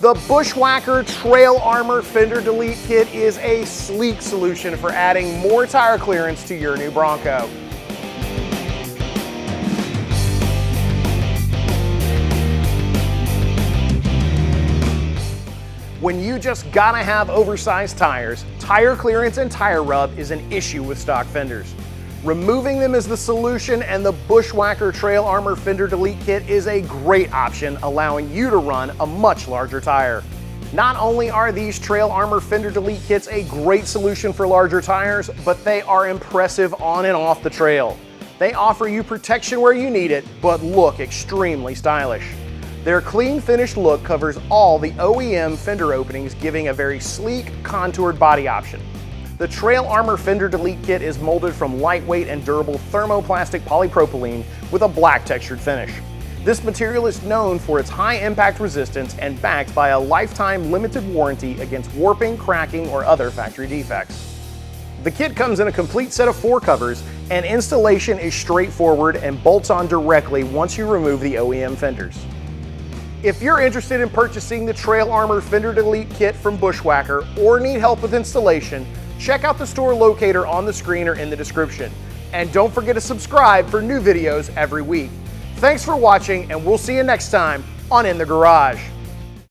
The Bushwacker Trail Armor Fender Delete Kit is a sleek solution for adding more tire clearance to your new Bronco. When you just gotta have oversized tires, tire clearance and tire rub is an issue with stock fenders. Removing them is the solution, and the Bushwacker Trail Armor Fender Delete Kit is a great option, allowing you to run a much larger tire. Not only are these Trail Armor Fender Delete Kits a great solution for larger tires, but they are impressive on and off the trail. They offer you protection where you need it, but look extremely stylish. Their clean finished look covers all the OEM fender openings, giving a very sleek, contoured body option. The Trail Armor Fender Delete Kit is molded from lightweight and durable thermoplastic polypropylene with a black textured finish. This material is known for its high impact resistance and backed by a lifetime limited warranty against warping, cracking, or other factory defects. The kit comes in a complete set of 4 covers, and installation is straightforward and bolts on directly once you remove the OEM fenders. If you're interested in purchasing the Trail Armor Fender Delete Kit from Bushwacker or need help with installation, check out the store locator on the screen or in the description. And don't forget to subscribe for new videos every week. Thanks for watching, and we'll see you next time on In the Garage.